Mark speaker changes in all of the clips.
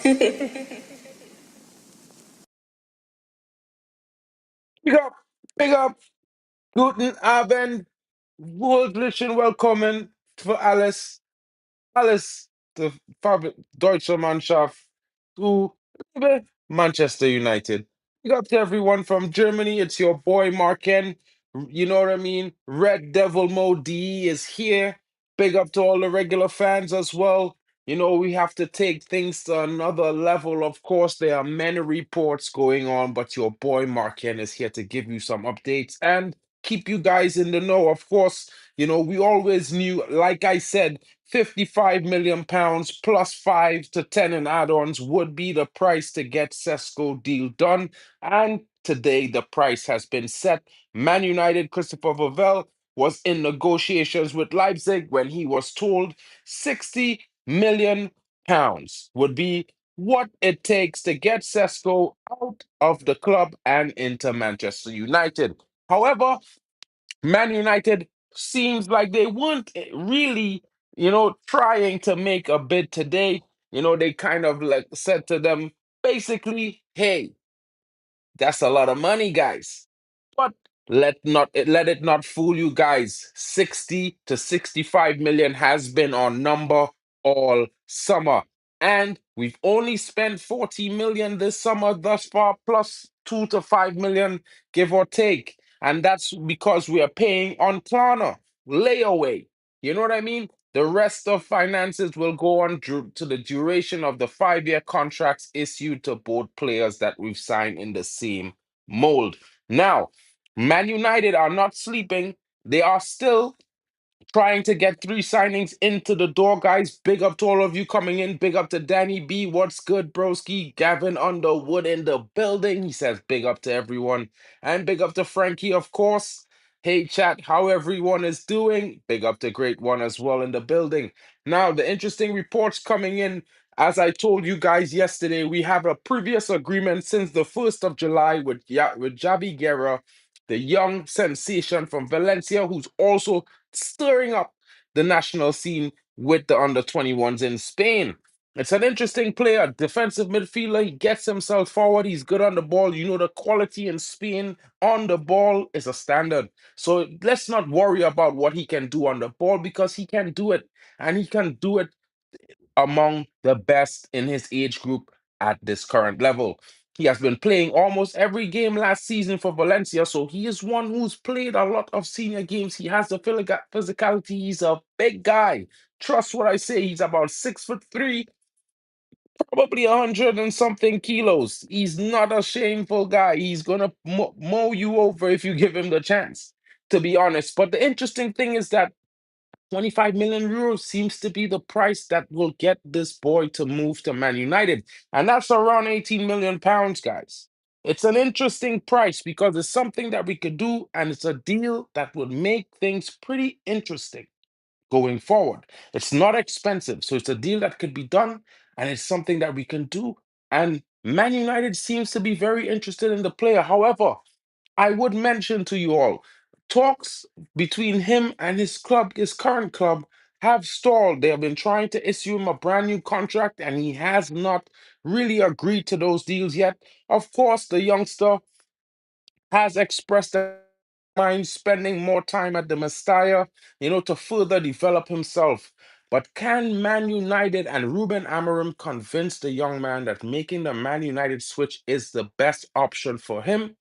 Speaker 1: Big up, big up. Guten Abend. Wohllichen Willkommen für alles der deutsche Mannschaft to liebe Manchester United. Big up to everyone from Germany. It's your boy Marken. You know what I mean? Red Devil Mode DE is here. Big up to all the regular fans as well. You know, we have to take things to another level. Of course, there are many reports going on, but your boy Marken is here to give you some updates and keep you guys in the know. Of course, you know, we always knew, like I said, 55 million pounds plus 5 to 10 in add-ons would be the price to get Sesko deal done. And today the price has been set. Man United, Christopher Vavell was in negotiations with Leipzig when he was told 60 million pounds would be what it takes to get Sesko out of the club and into Manchester United. However, Man United seems like they weren't really, trying to make a bid today. You know, they kind of like said to them, basically, hey, that's a lot of money, guys. But let it not fool you guys. 60 to 65 million has been our number all summer. And we've only spent 40 million this summer thus far, plus 2 to 5 million, give or take. And that's because we are paying on Klarna, layaway. You know what I mean? The rest of finances will go on to the duration of the 5-year contracts issued to both players that we've signed in the same mold. Now, Man United are not sleeping. They are still trying to get 3 signings into the door, guys. Big up to all of you coming in. Big up to Danny B. What's good, broski? Gavin Underwood in the building. He says big up to everyone. And big up to Frankie, of course. Hey, chat, how everyone is doing? Big up to Great One as well in the building. Now, the interesting reports coming in. As I told you guys yesterday, we have a previous agreement since the 1st of July with Javi Guerra, the young sensation from Valencia, who's also stirring up the national scene with the under 21s in Spain. It's an interesting player, defensive midfielder. He gets himself forward. He's good on the ball. You know, the quality in Spain on the ball is a standard. So let's not worry about what he can do on the ball because he can do it. And he can do it among the best in his age group at this current level. He has been playing almost every game last season for Valencia, so he is one who's played a lot of senior games. He has the physicality. He's a big guy. Trust what I say. He's about 6'3", probably 100 and something kilos. He's not a shameful guy. He's gonna mow you over if you give him the chance, to be honest. But the interesting thing is that 25 million euros seems to be the price that will get this boy to move to Man United. And that's around 18 million pounds, guys. It's an interesting price because it's something that we could do, and it's a deal that would make things pretty interesting going forward. It's not expensive, so it's a deal that could be done, and it's something that we can do. And Man United seems to be very interested in the player. However, I would mention to you all, talks between him and his club, his current club, have stalled. They have been trying to issue him a brand new contract, and he has not really agreed to those deals yet. Of course, the youngster has expressed a mind spending more time at the Mestalla, to further develop himself. But can Man United and Ruben Amorim convince the young man that making the Man United switch is the best option for him?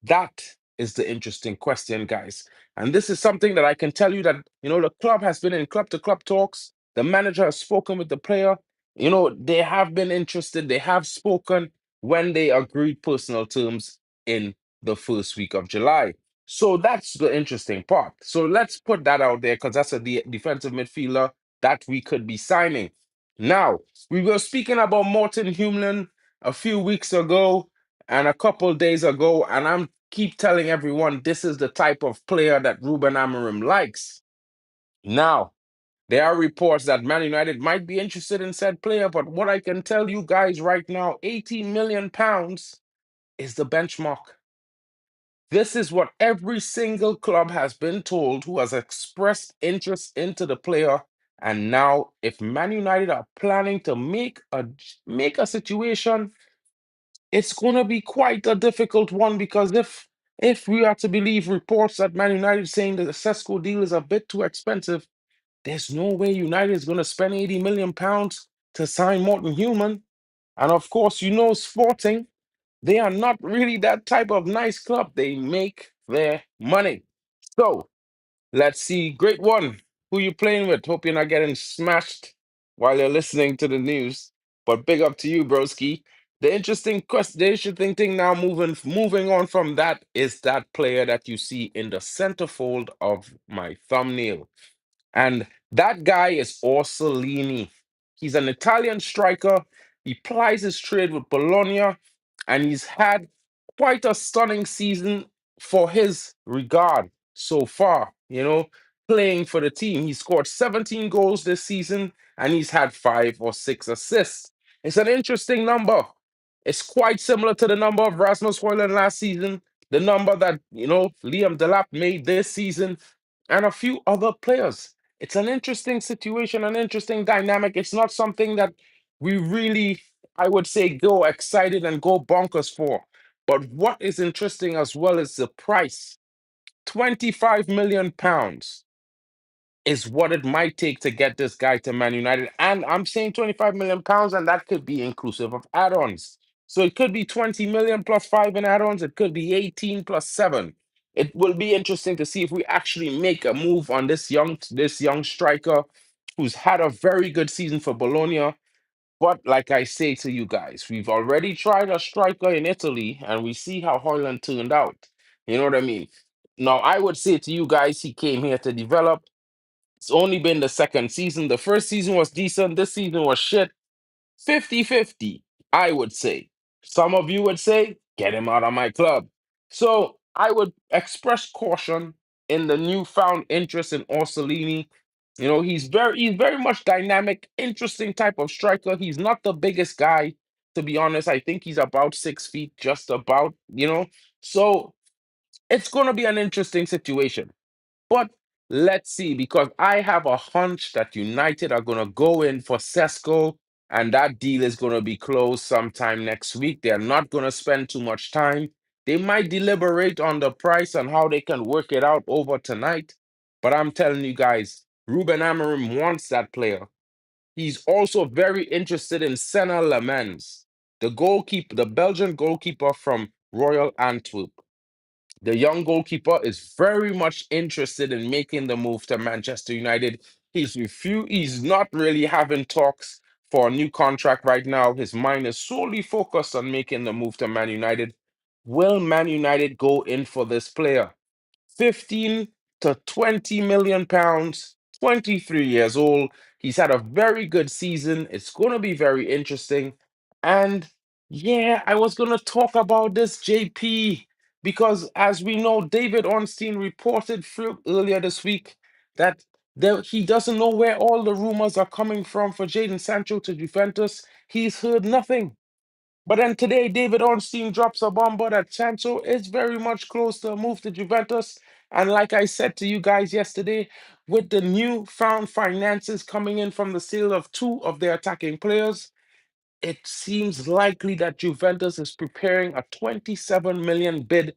Speaker 1: That is the interesting question, guys. And this is something that I can tell you that, the club has been in club to club talks. The manager has spoken with the player. They have been interested. They have spoken when they agreed personal terms in the first week of July. So that's the interesting part. So let's put that out there because that's a defensive midfielder that we could be signing. Now, we were speaking about Morten Humlen a few weeks ago and a couple days ago, and I'm keep telling everyone this is the type of player that Ruben Amorim likes. Now, there are reports that Man United might be interested in said player, but what I can tell you guys right now, 18 million pounds is the benchmark. This is what every single club has been told who has expressed interest into the player, And now, if Man United are planning to make a situation, it's going to be quite a difficult one because if we are to believe reports that Man United saying that the Sesko deal is a bit too expensive, there's no way United is going to spend 80 million pounds to sign Morton Human. And of course, Sporting, they are not really that type of nice club. They make their money. So let's see. Great one. Who you playing with? Hope you're not getting smashed while you're listening to the news. But big up to you, broski. The interesting thing now, moving on from that, is that player that you see in the centerfold of my thumbnail. And that guy is Orsolini. He's an Italian striker. He plies his trade with Bologna, and he's had quite a stunning season for his regard so far. Playing for the team. He scored 17 goals this season, and he's had 5 or 6 assists. It's an interesting number. It's quite similar to the number of Rasmus Højlund last season, the number that, Liam Delap made this season, and a few other players. It's an interesting situation, an interesting dynamic. It's not something that we really, I would say, go excited and go bonkers for. But what is interesting as well is the price. 25 million pounds is what it might take to get this guy to Man United. And I'm saying 25 million pounds, and that could be inclusive of add-ons. So it could be 20 million plus 5 in add-ons. It could be 18 plus 7. It will be interesting to see if we actually make a move on this young striker who's had a very good season for Bologna. But like I say to you guys, we've already tried a striker in Italy and we see how Hoyland turned out. You know what I mean? Now, I would say to you guys, he came here to develop. It's only been the second season. The first season was decent. This season was shit. 50-50, I would say. Some of you would say, get him out of my club. So I would express caution in the newfound interest in Orsolini. He's very much dynamic, interesting type of striker. He's not the biggest guy, to be honest. I think he's about 6 feet, just about. So it's gonna be an interesting situation. But let's see, because I have a hunch that United are going to go in for Sesko, and that deal is going to be closed sometime next week. They're not going to spend too much time. They might deliberate on the price and how they can work it out over tonight. But I'm telling you guys, Ruben Amorim wants that player. He's also very interested in Senna Lemens, the Belgian goalkeeper from Royal Antwerp. The young goalkeeper is very much interested in making the move to Manchester United. He's not really having talks for a new contract right now. His mind is solely focused on making the move to Man United. Will Man United go in for this player? 15 to 20 million pounds, 23 years old. He's had a very good season. It's going to be very interesting. And yeah, I was going to talk about this, JP, because as we know, David Ornstein reported earlier this week that he doesn't know where all the rumors are coming from for Jadon Sancho to Juventus. He's heard nothing. But then today, David Ornstein drops a bomb that Sancho is very much close to a move to Juventus. And like I said to you guys yesterday, with the newfound finances coming in from the sale of two of their attacking players, it seems likely that Juventus is preparing a 27 million bid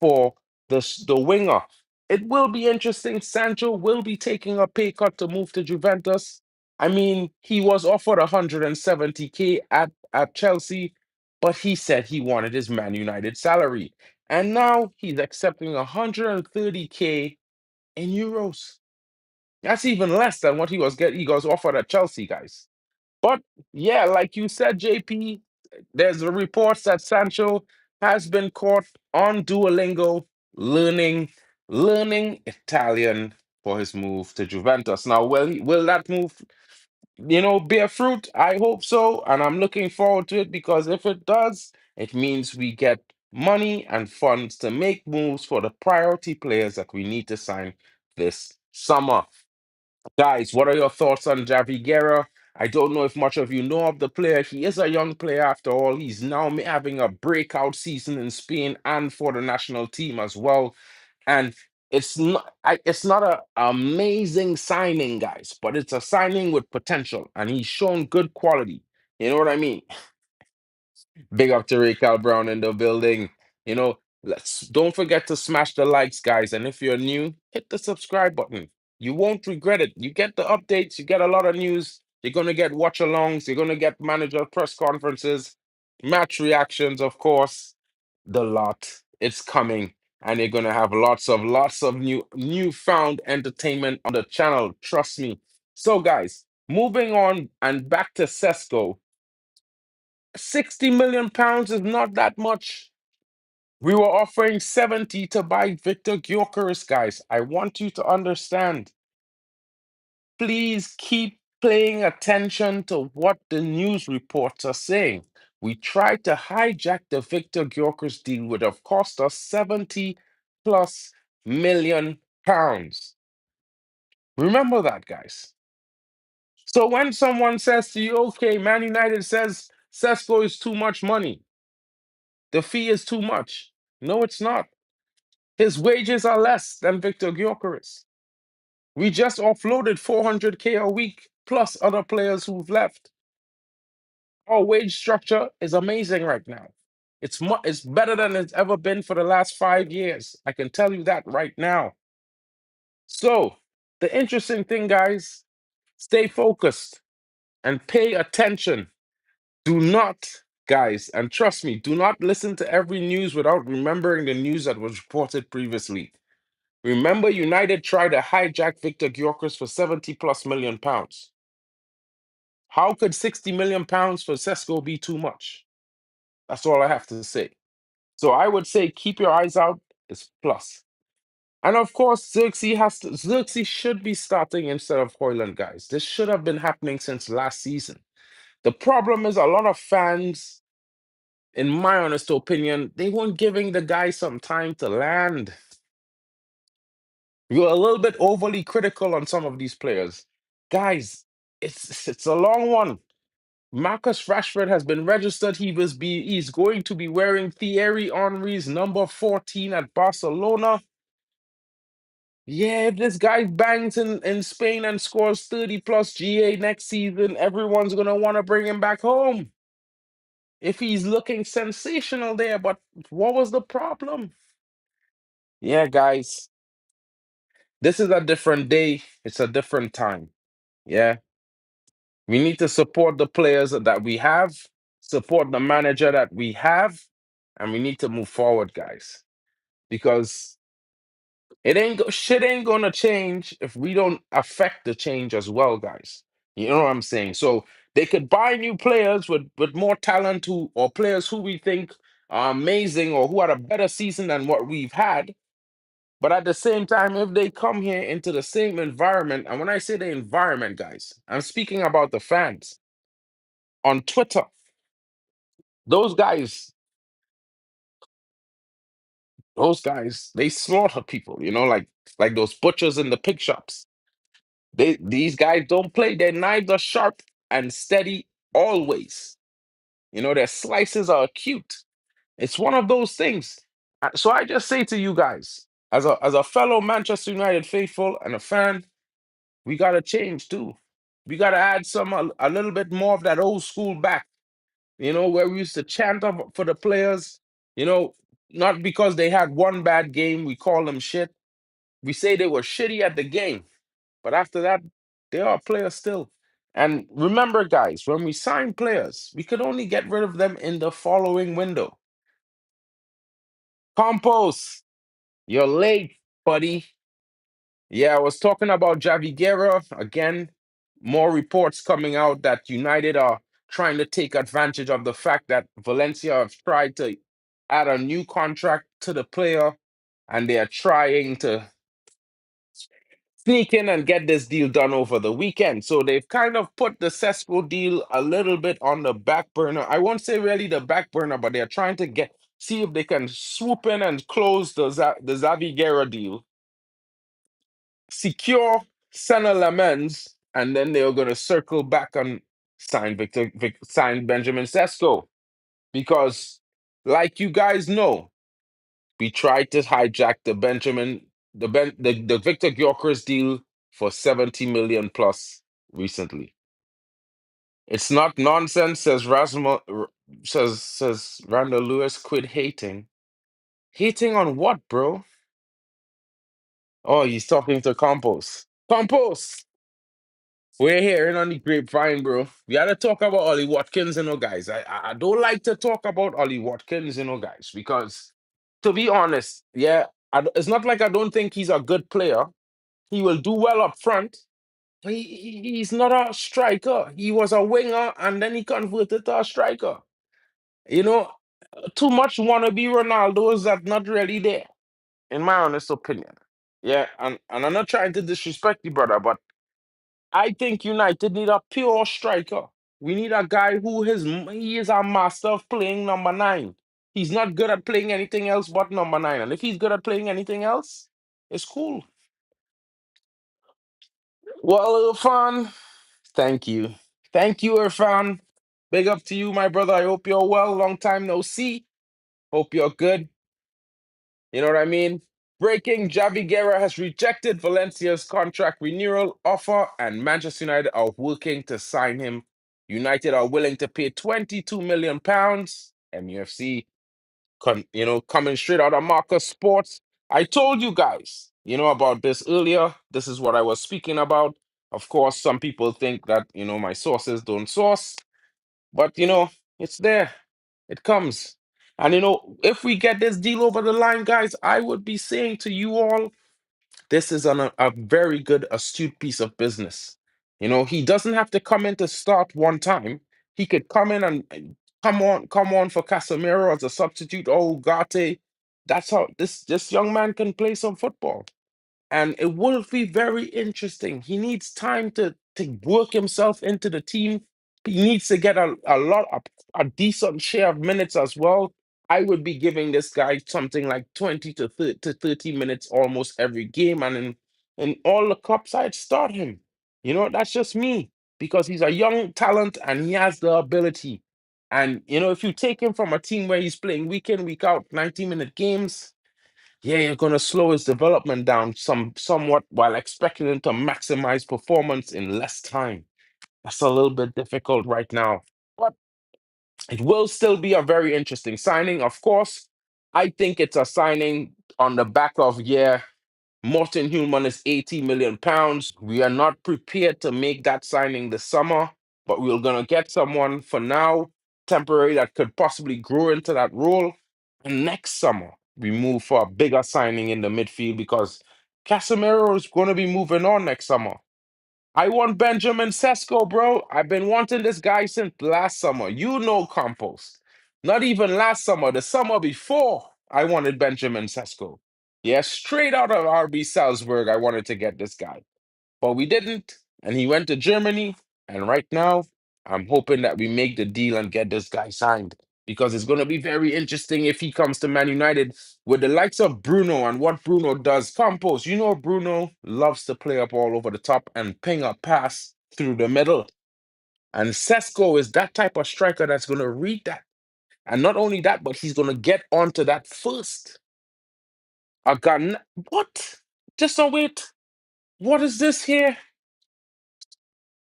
Speaker 1: for the winger. It will be interesting. Sancho will be taking a pay cut to move to Juventus. I mean, he was offered 170K at Chelsea, but he said he wanted his Man United salary. And now he's accepting 130K in euros. That's even less than what he was offered at Chelsea, guys. But yeah, like you said, JP, there's a reports that Sancho has been caught on Duolingo learning Italian for his move to Juventus. Now, will that move, bear fruit? I hope so, and I'm looking forward to it because if it does, it means we get money and funds to make moves for the priority players that we need to sign this summer. Guys, what are your thoughts on Javi Guerra? I don't know if much of you know of the player. He is a young player after all. He's now having a breakout season in Spain and for the national team as well. And It's not a amazing signing, guys, but it's a signing with potential, and he's shown good quality. You know what I mean? Big up to Ray Cal Brown in the building. Let's don't forget to smash the likes, guys. And if you're new, hit the subscribe button. You won't regret it. You get the updates, you get a lot of news. You're gonna get watch alongs, you're gonna get manager press conferences, match reactions, of course. The lot. It's coming. And you're gonna have lots of newfound entertainment on the channel. Trust me. So, guys, moving on and back to Sesko. 60 million pounds is not that much. We were offering 70 to buy Victor Gyökeres, guys. I want you to understand. Please keep paying attention to what the news reports are saying. We tried to hijack the Victor Gyökeres deal, would have cost us 70 plus million pounds. Remember that, guys. So when someone says to you, okay, Man United says Sesko is too much money, the fee is too much. No, it's not. His wages are less than Victor Gyökeres. We just offloaded 400K a week plus other players who've left. Our wage structure is amazing right now. It's better than it's ever been for the last 5 years. I can tell you that right now. So the interesting thing, guys, stay focused and pay attention. Do not, guys, and trust me, do not listen to every news without remembering the news that was reported previously. Remember, United tried to hijack Victor Gyökeres for 70 plus million pounds. How could 60 million pounds for Sesko be too much? That's all I have to say. So I would say keep your eyes out. It's plus. And of course, Xerxes should be starting instead of Hoyland, guys. This should have been happening since last season. The problem is a lot of fans, in my honest opinion, they weren't giving the guy some time to land. You're a little bit overly critical on some of these players. Guys, it's a long one. Marcus Rashford has been registered. He's going to be wearing Thierry Henry's number 14 at Barcelona. Yeah, if this guy bangs in Spain and scores 30 plus GA next season, everyone's gonna want to bring him back home. If he's looking sensational there, but what was the problem? Yeah, guys, this is a different day. It's a different time. Yeah. We need to support the players that we have, support the manager that we have, and we need to move forward, guys. Because shit ain't gonna change if we don't affect the change as well, guys. You know what I'm saying? So they could buy new players with more talent or players who we think are amazing or who had a better season than what we've had. But at the same time, if they come here into the same environment, and when I say the environment, guys, I'm speaking about the fans on Twitter. Those guys, they slaughter people, like those butchers in the pig shops. These guys don't play. Their knives are sharp and steady always. Their slices are acute. It's one of those things. So I just say to you guys, as a fellow Manchester United faithful and a fan, we gotta change too. We gotta add a little bit more of that old school back. Where we used to chant for the players, you know, not because they had one bad game, we call them shit. We say they were shitty at the game, but after that, they are players still. And remember, guys, when we sign players, we could only get rid of them in the following window. Campos, you're late, buddy. Yeah, I was talking about Javi Guerra again. More reports coming out that United are trying to take advantage of the fact that Valencia have tried to add a new contract to the player, and they are trying to sneak in and get this deal done over the weekend. So they've kind of put the Sesko deal a little bit on the back burner. I won't say really the back burner, but they're trying to see if they can swoop in and close the Xavi Guerra deal, secure Senna Lamens, and then they're going to circle back and sign Benjamin Sesko. Because, like you guys know, we tried to hijack the Benjamin the Victor Gyökeres deal for 70 million plus recently. It's not nonsense, says Randall Lewis. Quit hating. Hating on what, bro? Oh, he's talking to Campos. Campos! We're hearing on the grapevine, bro. We had to talk about Ollie Watkins, guys. I don't like to talk about Ollie Watkins, guys, because to be honest, yeah, it's not like I don't think he's a good player. He will do well up front. But he's not a striker. He was a winger and then he converted to a striker. You know, too much wannabe Ronaldo's that not really there, in my honest opinion. Yeah, and I'm not trying to disrespect you, brother, but I think United need a pure striker. We need a guy he is a master of playing number nine. He's not good at playing anything else but number nine. And if he's good at playing anything else, it's cool. Well, Irfan, thank you. Thank you, Irfan. Big up to you, my brother. I hope you're well. Long time no see. Hope you're good. You know what I mean? Breaking, Javi Guerra has rejected Valencia's contract renewal offer, and Manchester United are working to sign him. United are willing to pay £22 million. MUFC, coming straight out of Marcus Sports. I told you guys, about this earlier. This is what I was speaking about. Of course, some people think that, my sources don't source, but, it's there. It comes. And if we get this deal over the line, guys, I would be saying to you all, this is a very good, astute piece of business. He doesn't have to come in to start one time. He could come in and come on for Casemiro as a substitute. Oh, Garte. That's how this young man can play some football. And it will be very interesting. He needs time to work himself into the team. He needs to get a decent share of minutes as well. I would be giving this guy something like 20 to 30 minutes almost every game. And in all the cups, I'd start him. That's just me because he's a young talent and he has the ability. And, if you take him from a team where he's playing week in, week out, 90-minute games, yeah, you're gonna slow his development down somewhat while expecting him to maximize performance in less time. That's a little bit difficult right now. But it will still be a very interesting signing. Of course, I think it's a signing on the back of, yeah, Morten Hulman is £80 million. We are not prepared to make that signing this summer, but we're going to get someone for now, temporary, that could possibly grow into that role. And next summer, we move for a bigger signing in the midfield because Casemiro is going to be moving on next summer. I want Benjamin Sesko, bro. I've been wanting this guy since last summer. Compost. Not even last summer, the summer before, I wanted Benjamin Sesko. Yeah, straight out of RB Salzburg, I wanted to get this guy. But we didn't, and he went to Germany. And right now, I'm hoping that we make the deal and get this guy signed because it's going to be very interesting if he comes to Man United with the likes of Bruno and what Bruno does. Campos, Bruno loves to play up all over the top and ping a pass through the middle. And Sesko is that type of striker that's going to read that. And not only that, but he's going to get onto that first. I got what? Just a wait. What is this here?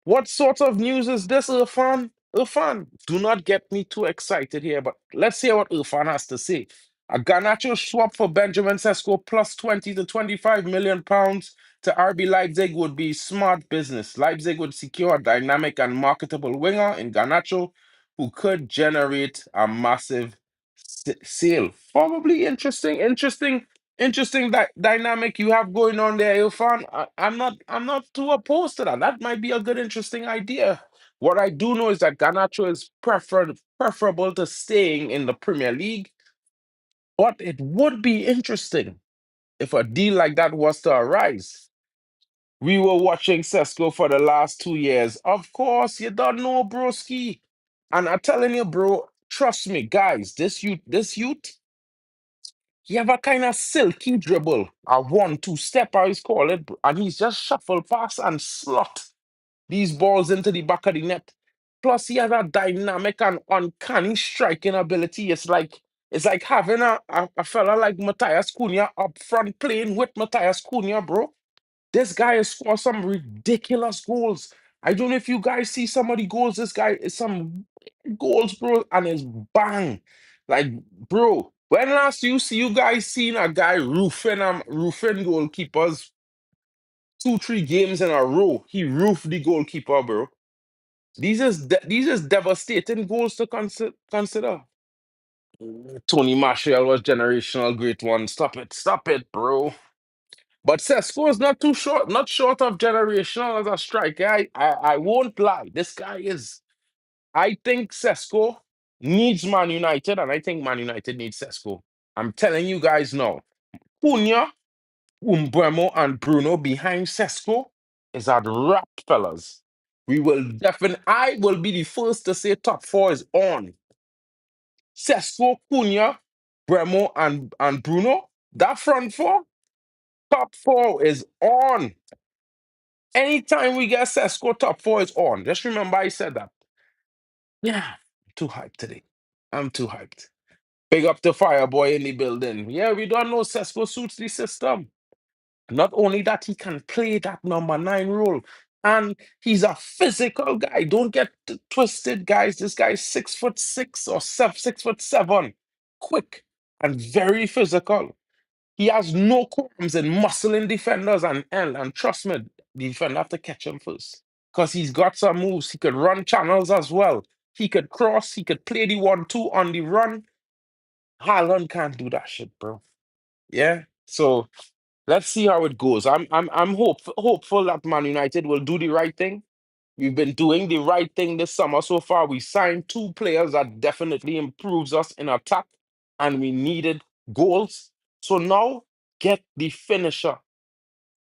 Speaker 1: What sort of news is this, Irfan? Irfan, do not get me too excited here, but let's hear what Irfan has to say. A Garnacho swap for Benjamin Sesko plus 20 to 25 million pounds to RB Leipzig would be smart business. Leipzig would secure a dynamic and marketable winger in Garnacho who could generate a massive sale. Probably interesting dynamic you have going on there, Irfan. I'm not too opposed to that. That might be a good, interesting idea. What I do know is that Garnacho is preferable to staying in the Premier League, but it would be interesting if a deal like that was to arise. We were watching Sesko for the last 2 years. Of course, you don't know, broski. And I'm telling you, bro, trust me, guys, this youth, he have a kind of silky dribble, a 1-2 step, I always call it, and he's just shuffle past and slot these balls into the back of the net. Plus, he has a dynamic and uncanny striking ability. It's like having a fella like Matthias Cunha up front playing with Matthias Cunha, bro. This guy has scored some ridiculous goals. I don't know if you guys see some of the goals. This guy is some goals, bro, and it's bang. Like, bro, when last you guys seen a guy roofing goalkeepers 2, 3 games in a row? He roofed the goalkeeper, bro. These is devastating goals to consider. Tony Marshall was generational great one. Stop it, bro. But Sesko is not too short, not short of generational as a striker. I won't lie. This guy is. I think Sesko needs Man United, and I think Man United needs Sesko. I'm telling you guys now. Cunha, Umbremo, and Bruno behind Sesko is a wrap, fellas. We will definitely. I will be the first to say top four is on. Sesko, Cunha, Bremo, and Bruno. That front four, top four is on. Anytime we get Sesko, top four is on. Just remember I said that. Yeah, I'm too hyped today. I'm too hyped. Big up the Fireboy in the building. Yeah, we don't know Sesko suits the system. Not only that, he can play that number 9 role. And he's a physical guy. Don't get twisted, guys. This guy's 6'6" or 6'7". Quick and very physical. He has no qualms in muscling defenders and trust me, the defender have to catch him first. Because he's got some moves. He could run channels as well. He could cross, he could play the 1-2 on the run. Haaland can't do that shit, bro. Yeah. So let's see how it goes. I'm hopeful that Man United will do the right thing. We've been doing the right thing this summer so far. We signed 2 players that definitely improves us in attack, and we needed goals. So now get the finisher.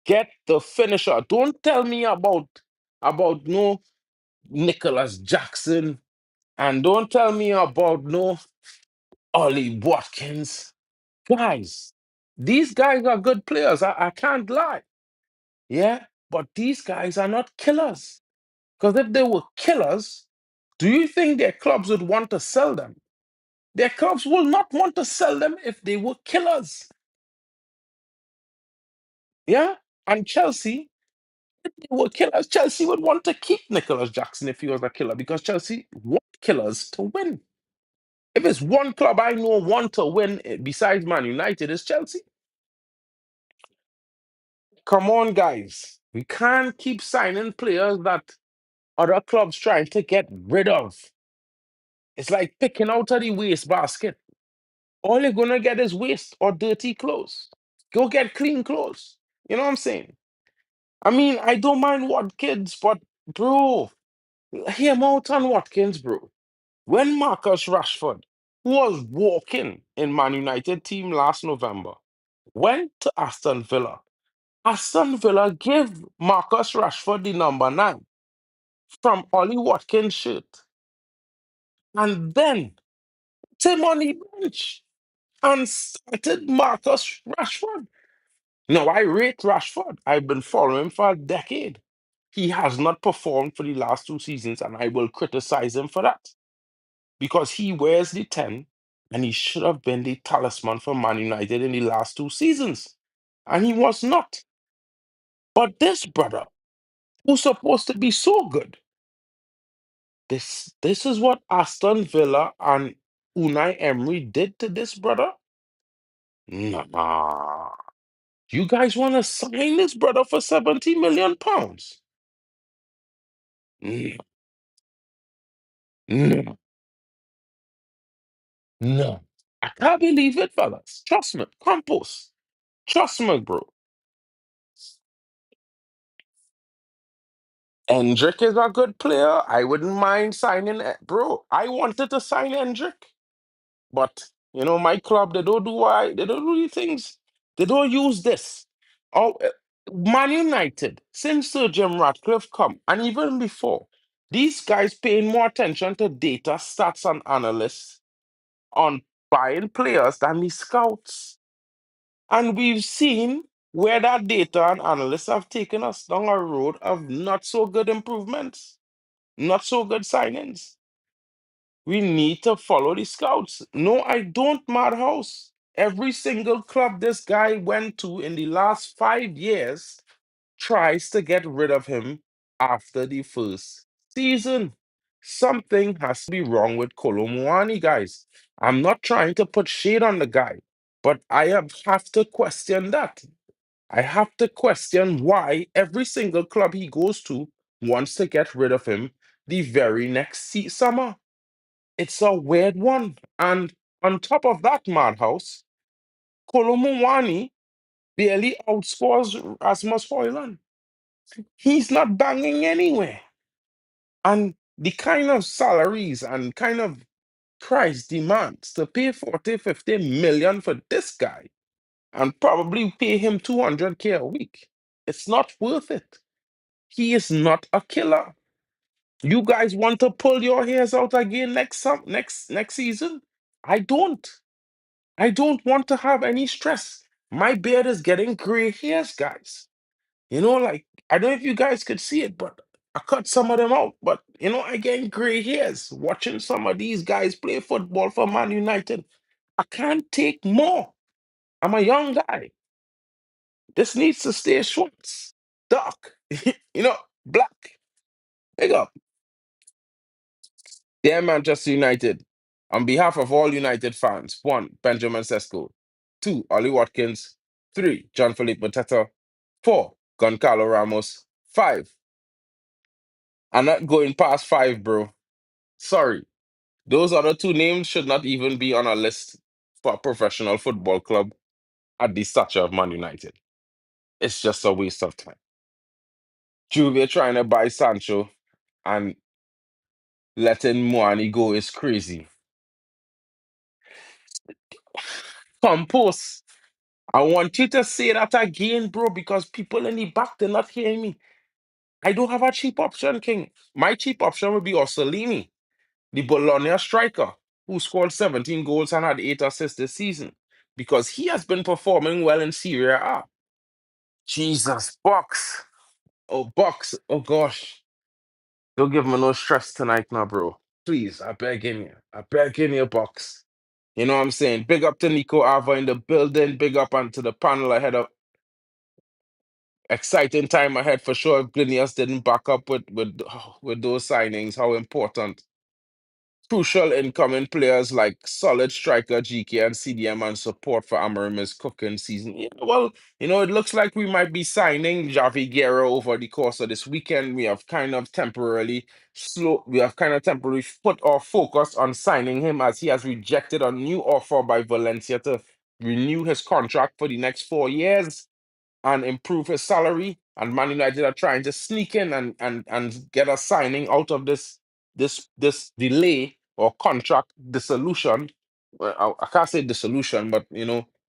Speaker 1: Get the finisher. Don't tell me about no Nicholas Jackson, and don't tell me about no Ollie Watkins. Guys, these guys are good players. I can't lie. Yeah, but these guys are not killers. Because if they were killers, do you think their clubs would want to sell them? Their clubs will not want to sell them if they were killers. Yeah? And Chelsea, if they were killers, Chelsea would want to keep Nicholas Jackson if he was a killer because Chelsea want killers to win. If it's one club I know want to win besides Man United, it's Chelsea. Come on, guys. We can't keep signing players that other clubs trying to get rid of. It's like picking out of the waste basket. All you're gonna get is waste or dirty clothes. Go get clean clothes. You know what I'm saying? I mean, I don't mind Watkins, but bro, hear me out on Watkins, bro. When Marcus Rashford, who was walking in Man United team last November, went to Aston Villa gave Marcus Rashford the number 9 from Ollie Watkins' shirt, and then put him on the bench and started Marcus Rashford. Now, I rate Rashford. I've been following him for a decade. He has not performed for the last 2 seasons, and I will criticize him for that because he wears the 10 and he should have been the talisman for Man United in the last 2 seasons. And he was not. But this brother, who's supposed to be so good, this is what Aston Villa and Unai Emery did to this brother? Nah. You guys want to sign this brother for 70 million pounds? No, no, no. I can't believe it, fellas. Trust me. Campos. Trust me, bro. Hendrick is a good player. I wouldn't mind signing it. Bro, I wanted to sign Hendrick. But, my club, they don't do the things. They don't use this. Oh, Man United, since Sir Jim Ratcliffe come, and even before, these guys paying more attention to data, stats, and analysts on buying players than the scouts. And we've seen where that data and analysts have taken us down a road of not so good improvements, not so good signings. We need to follow the scouts. No, I don't, Madhouse. Every single club this guy went to in the last 5 years tries to get rid of him after the first season. Something has to be wrong with Kolomuani, guys. I'm not trying to put shade on the guy, but have to question that. I have to question why every single club he goes to wants to get rid of him the very next summer. It's a weird one. And on top of that, Madhouse, Kolomuani barely outscores Rasmus Hoyland. He's not banging anywhere. And the kind of salaries and kind of price demands to pay 40, 50 million for this guy and probably pay him 200K a week. It's not worth it. He is not a killer. You guys want to pull your hairs out again next season? I don't. I don't want to have any stress. My beard is getting gray hairs, guys. Like I don't know if you guys could see it, but I cut some of them out. But I get gray hairs watching some of these guys play football for Man United. I can't take more. I'm a young guy. This needs to stay short, dark, black. Big up. Dear Manchester United, on behalf of all United fans, one, Benjamin Sesko, two, Ollie Watkins, three, John Philippe Mateta, four, Goncalo Ramos, five. I'm not going past five, bro. Sorry. Those other two names should not even be on a list for a professional football club at the stature of Man United. It's just a waste of time. Juve trying to buy Sancho and letting Moani go is crazy. Compose. I want you to say that again, bro, because people in the back, they're not hearing me. I don't have a cheap option, King. My cheap option would be Orsolini, the Bologna striker, who scored 17 goals and had 8 assists this season, because he has been performing well in Serie A. Jesus, Box. Oh, Box. Oh, gosh. Don't give me no stress tonight now, bro. Please, I beg in you. I beg in you, Box. You know what I'm saying? Big up to Nico Ava in the building. Big up onto the panel ahead of exciting time ahead for sure. If Glinius didn't back up with those signings, how important. Crucial incoming players like solid striker GK and CDM and support for Amarim is cooking season. Yeah, well, it looks like we might be signing Javi Guerra over the course of this weekend. We have kind of temporarily put our focus on signing him as he has rejected a new offer by Valencia to renew his contract for the next 4 years and improve his salary. And Man United are trying to sneak in and get a signing out of this delay or contract dissolution. Well, I can't say dissolution, but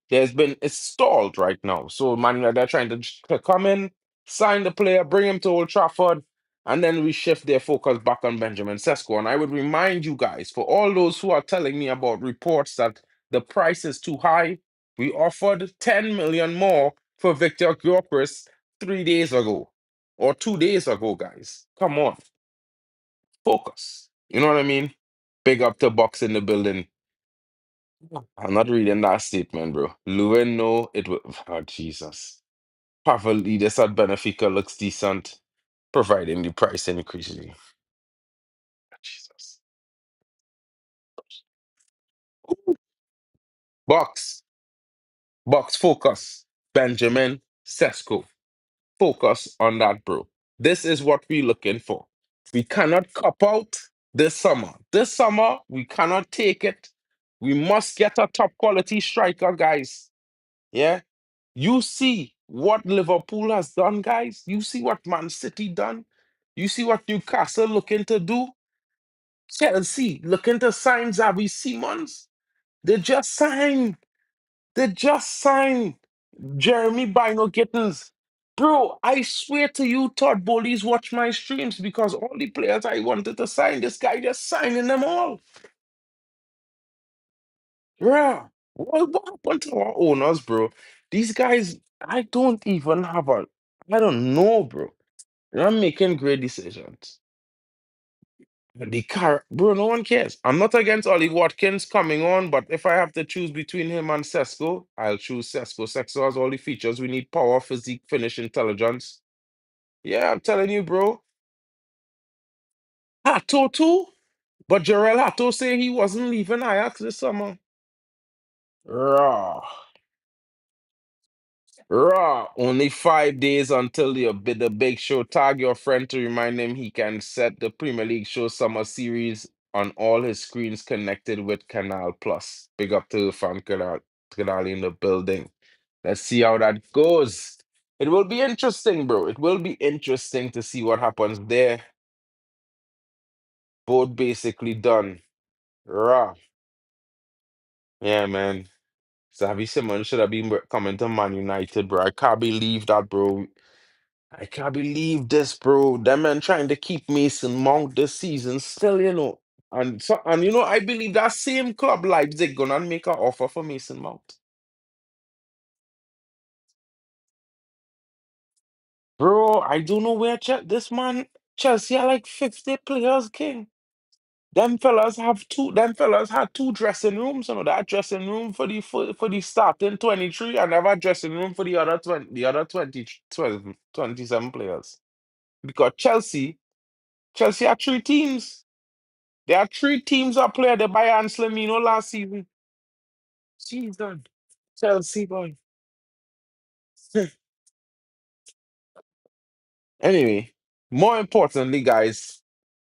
Speaker 1: it's stalled right now. So Man United are trying to come in, sign the player, bring him to Old Trafford, and then we shift their focus back on Benjamin Sesko. And I would remind you guys, for all those who are telling me about reports that the price is too high, we offered 10 million more for Victor Gyökeres 3 days ago or 2 days ago, guys. Come on, focus. You know what I mean? Big up to Box in the building. I'm not reading that statement, bro. Lewin, no, it will. Oh, Jesus. Pavlidis at Benfica looks decent, providing the price increases. Jesus. Box, Box, focus. Benjamin Sesko. Focus on that, bro. This is what we're looking for. We cannot cop out this summer. This summer, we cannot take it. We must get a top quality striker, guys. Yeah. You see what Liverpool has done, guys. You see what Man City done. You see what Newcastle looking to do. Chelsea looking to sign Xavi Simons. They just signed. They just signed Jeremy Bino Gittins. Bro, I swear to you, Todd Bowley's watch my streams because all the players I wanted to sign, this guy just signing them all. Yeah. What happened to our owners, bro? These guys, I don't even have I don't know, bro. They're not making great decisions. Bro, no one cares. I'm not against Ollie Watkins coming on, but if I have to choose between him and Sesko, I'll choose Sesko. Sesko has all the features we need: power, physique, finish, intelligence. Yeah, I'm telling you, bro. Hato too? But Jarell Hato say he wasn't leaving Ajax this summer. Raw. Raw. Only 5 days until the big show. Tag your friend to remind him he can set the Premier League show summer series on all his screens connected with Canal Plus. Big up to the Canal in the building. Let's see how that goes. It will be interesting, bro. It will be interesting to see what happens there. Both basically done. Raw. Yeah, man. Xavi Simons should have been coming to Man United, bro. I can't believe that, bro. I can't believe this, bro. Them man trying to keep Mason Mount this season still, I believe that same club Leipzig gonna make an offer for Mason Mount. Bro, I don't know where this man Chelsea are like 50 players, king. Them fellas had two dressing rooms, that dressing room for the starting 23 and have a dressing room for the other 27 players. Because Chelsea had three teams. There are three teams that played the Bayern Slimino last season. Jesus. Chelsea boy. Anyway, more importantly, guys,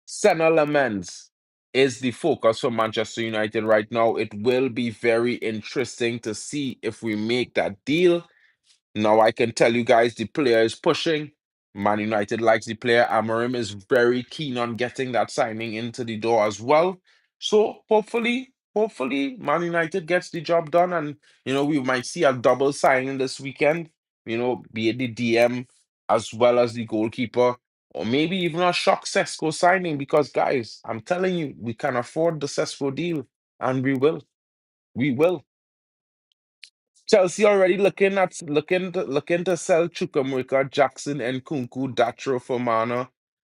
Speaker 1: Senna Lamens is the focus for Manchester United right now. It will be very interesting to see if we make that deal. Now I can tell you guys the player is pushing. Man United likes the player. Amorim is very keen on getting that signing into the door as well. So hopefully, Man United gets the job done, and we might see a double signing this weekend. Be it the DM as well as the goalkeeper, or maybe even a shock Sesko signing. Because guys, I'm telling you, we can afford the Sesko deal, and we will. We will. Chelsea already looking to sell Chukwuemeka, Jackson, and Kunku, Datro,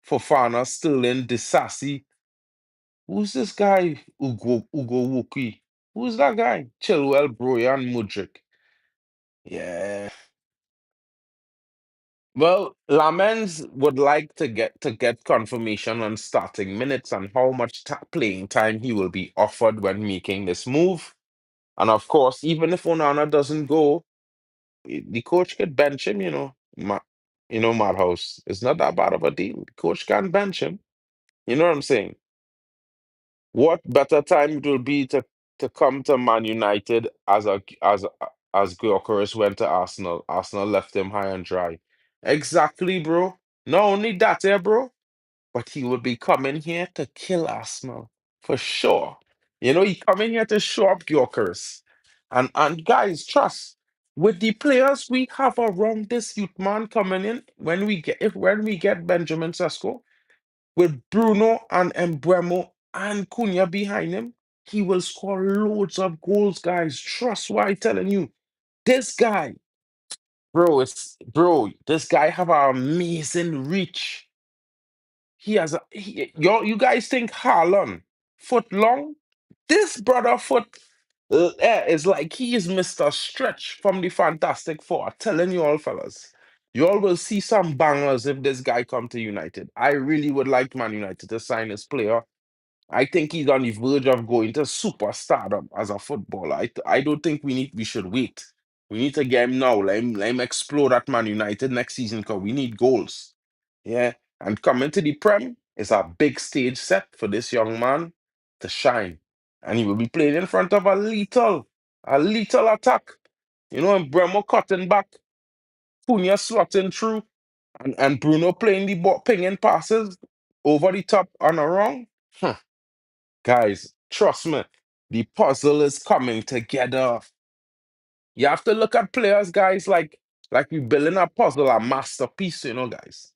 Speaker 1: Fofana, Sterling, Disasi. Who's this guy? Ugo Wuki. Who's that guy? Chilwell, Broyan, Mudrik. Yeah. Well, Lamens would like to get confirmation on starting minutes and how much playing time he will be offered when making this move. And of course, even if Onana doesn't go, the coach could bench him, Madhouse. It's not that bad of a deal. The coach can bench him. You know what I'm saying? What better time it will be to come to Man United as Gyökeres went to Arsenal. Arsenal left him high and dry. Exactly, bro. Not only that, bro, but he would be coming here to kill Arsenal for sure. He coming here to show up Gyökeres. And guys, trust with the players we have around this youth man coming in when we get Benjamin Sesko with Bruno and Embuemo and Cunha behind him, he will score loads of goals, guys. Trust what I'm telling you. This guy, this guy have an amazing reach. You guys think Haaland foot long? This brother foot is like he is Mr. Stretch from the Fantastic Four. Telling you all, fellas. You all will see some bangers if this guy come to United. I really would like Man United to sign this player. I think he's on the verge of going to superstardom as a footballer. I don't think we should wait. We need to get him now. Let him explode at Man United next season because we need goals. Yeah. And coming to the Prem is a big stage set for this young man to shine. And he will be playing in front of a lethal attack. And Bremo cutting back, Cunha slotting through, and Bruno playing the ball, pinging passes over the top and around. Guys, trust me, the puzzle is coming together. You have to look at players, guys, like we building a puzzle, a masterpiece, guys.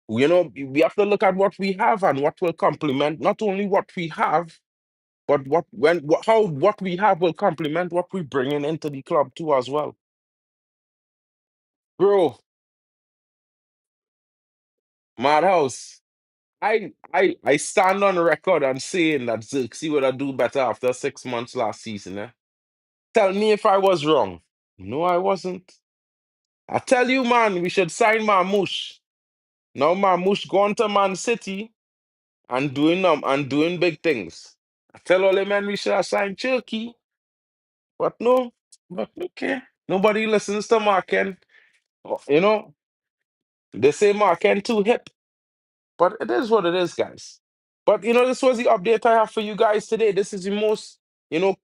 Speaker 1: We have to look at what we have and what will complement not only what we have, but how what we have will complement what we bringing into the club too as well. Bro, Madhouse. I stand on record and saying that Xerxes would have do better after 6 months last season. Eh? Tell me if I was wrong. No, I wasn't. I tell you, man, we should sign Marmoush. Now Marmoush gone to Man City and doing big things. I tell all the men we should have signed Cherky, but no, but okay. Nobody listens to Marken. You know, they say Marken too hip, but it is what it is, guys. But this was the update I have for you guys today. This is the most,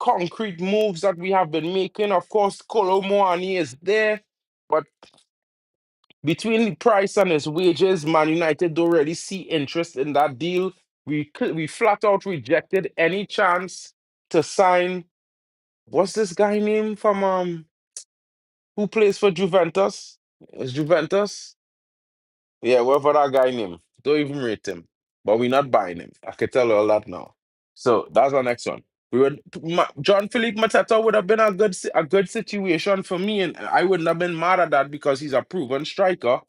Speaker 1: concrete moves that we have been making. Of course, Kolo Muani is there, but between the price and his wages, Man United don't really see interest in that deal. We flat out rejected any chance to sign. What's this guy name from who plays for Juventus? Is Juventus? Yeah, whatever that guy name. Don't even rate him. But we're not buying him. I can tell you all that now. So that's our next one. John Philippe Mateta would have been a good situation for me, and I wouldn't have been mad at that because he's a proven striker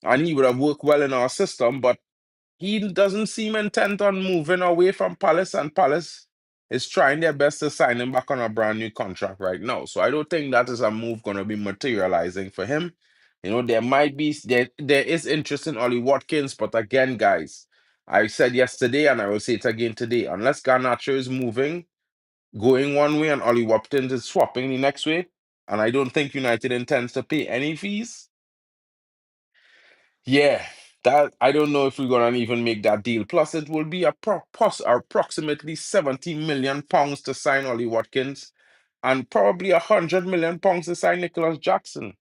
Speaker 1: and he would have worked well in our system. But he doesn't seem intent on moving away from Palace, and Palace is trying their best to sign him back on a brand new contract right now. So I don't think that is a move going to be materializing for him. There is interest in Ollie Watkins, but again, guys, I said yesterday and I will say it again today. Unless Garnacho is moving, going one way, and Ollie Watkins is swapping the next way, and I don't think United intends to pay any fees. Yeah, that I don't know if we're gonna even make that deal. Plus, it will be approximately 70 million pounds to sign Ollie Watkins, and probably 100 million pounds to sign Nicholas Jackson.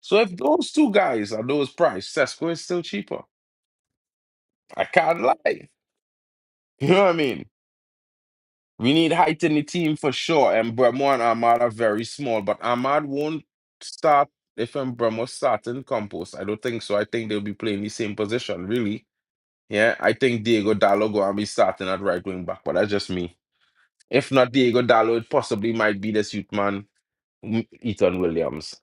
Speaker 1: So if those two guys are those price, Sesko is still cheaper. I can't lie. You know what I mean? We need height in the team for sure, and Bremo and Ahmad are very small, but Ahmad won't start if Bremo starting Compost. I don't think so. I think they'll be playing the same position, really. Yeah, I think Diego Dallo going to be starting at right wing back, but that's just me. If not Diego Dallo, it possibly might be this youth man, Ethan Williams.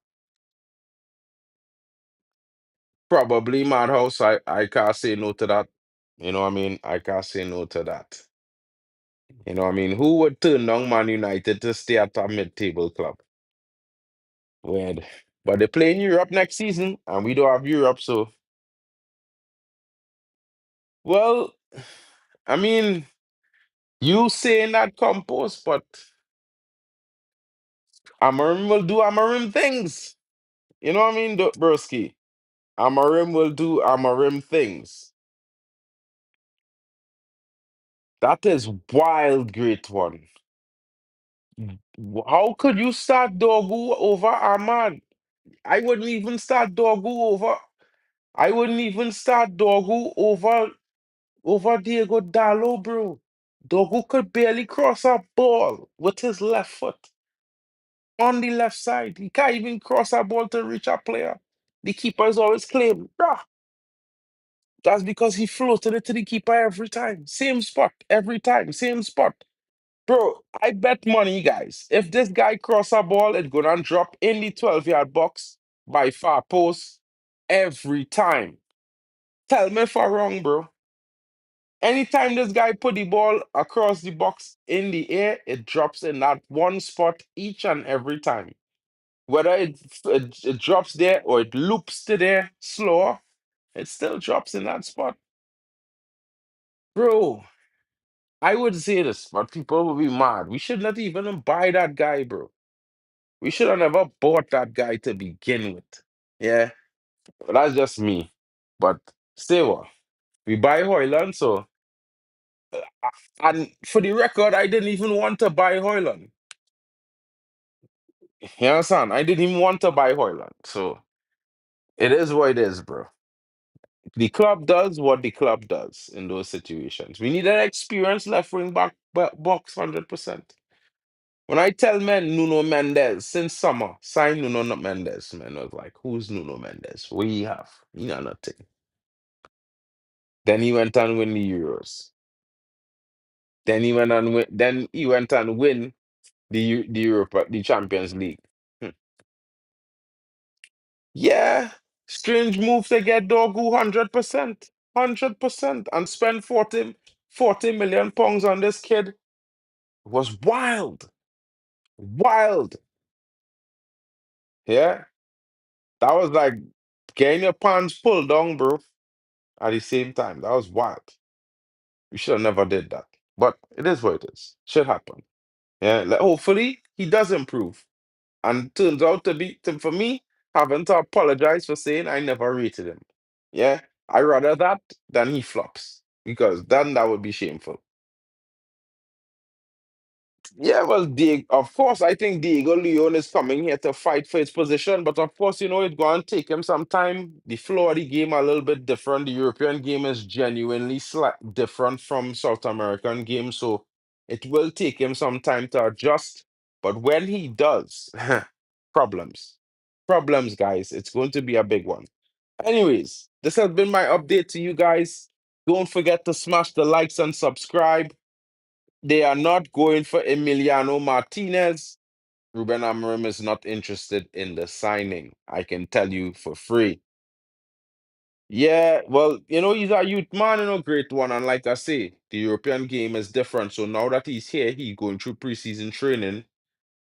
Speaker 1: Probably Madhouse. I can't say no to that. You know what I mean? I can't say no to that. You know what I mean? Who would turn down Man United to stay at a mid-table club? Weird. But they play in Europe next season, and we don't have Europe, so well, I mean, you saying that Compost, but Amarim will do Amarim things. You know what I mean, Broski? Amarim will do Amarim things. That is wild, great one. How could you start Dorgu over Ahmad? I wouldn't even start Dorgu over. I wouldn't even start Dorgu over Diego Dallo, bro. Dorgu could barely cross a ball with his left foot on the left side. He can't even cross a ball to reach a player. The keeper is always claimed. Bruh, that's because he floated it to the keeper every time. Same spot, every time, same spot. Bro, I bet money, guys. If this guy cross a ball, it's gonna drop in the 12-yard box by far post every time. Tell me if I'm wrong, bro. Anytime this guy put the ball across the box in the air, it drops in that one spot each and every time. Whether it drops there or it loops to there slower, it still drops in that spot. Bro, I would say this, but people will be mad. We should not even buy that guy, bro. We should have never bought that guy to begin with. Yeah, but that's just me. But say what? We buy Hoyland, so and for the record, I didn't even want to buy Hoyland. You understand? I didn't even want to buy Hoyland. So it is what it is, bro. The club does what the club does in those situations. We need an experienced left wing back box 100%. When I tell men Nuno Mendes since summer, sign Nuno Mendes, man, I was like, who's Nuno Mendes? What he have? He know nothing. Then he went and win the Euros. Then he went and win the Europa, the Champions League. Hmm. Yeah, strange move to get Dorgu 100%. 100%, and spend 40 million pounds on this kid was wild. Wild. Yeah. That was like getting your pants pulled down, bro, at the same time. That was wild. You should have never did that. But it is what it is. Should happen. Yeah. Like, hopefully he does improve. And turns out to be for me, having to apologize for saying I never rated him. Yeah. I rather that than he flops. Because then that would be shameful. Yeah, well, of course, I think Diego Leon is coming here to fight for his position, but of course, it's going to take him some time. The flow of the game a little bit different. The European game is genuinely different from South American games, so it will take him some time to adjust. But when he does, problems, problems, guys. It's going to be a big one. Anyways, this has been my update to you guys. Don't forget to smash the likes and subscribe. They are not going for Emiliano Martinez. Ruben Amorim is not interested in the signing. I can tell you for free. Yeah, well, he's a youth man, great one. And like I say, the European game is different. So now that he's here, he's going through preseason training.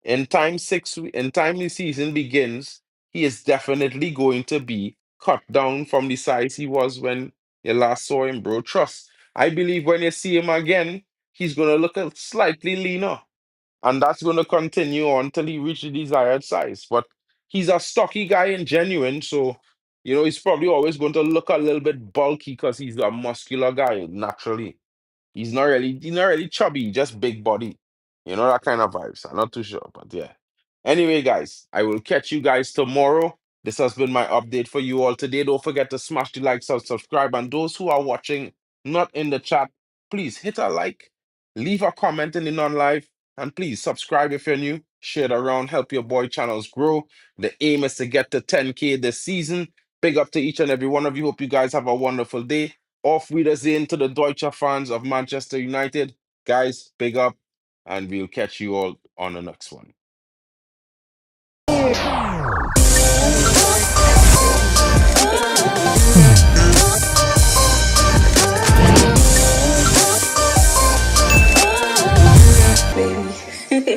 Speaker 1: In time the season begins, he is definitely going to be cut down from the size he was when you last saw him, bro. Trust. I believe when you see him again, he's gonna look a slightly leaner. And that's gonna continue on till he reaches the desired size. But he's a stocky guy and genuine, so he's probably always going to look a little bit bulky because he's a muscular guy naturally. He's not really chubby, just big body. That kind of vibes. I'm not too sure, but yeah. Anyway, guys, I will catch you guys tomorrow. This has been my update for you all today. Don't forget to smash the like, subscribe, and those who are watching not in the chat, please hit a like, leave a comment in the non-live, and please subscribe if you're new. Share it around, help your boy channels grow. The aim is to get to 10K this season. Big up to each and every one of you. Hope you guys have a wonderful day. Auf Wiedersehen to the Deutsche fans of Manchester United. Guys, big up, and we'll catch you all on the next one.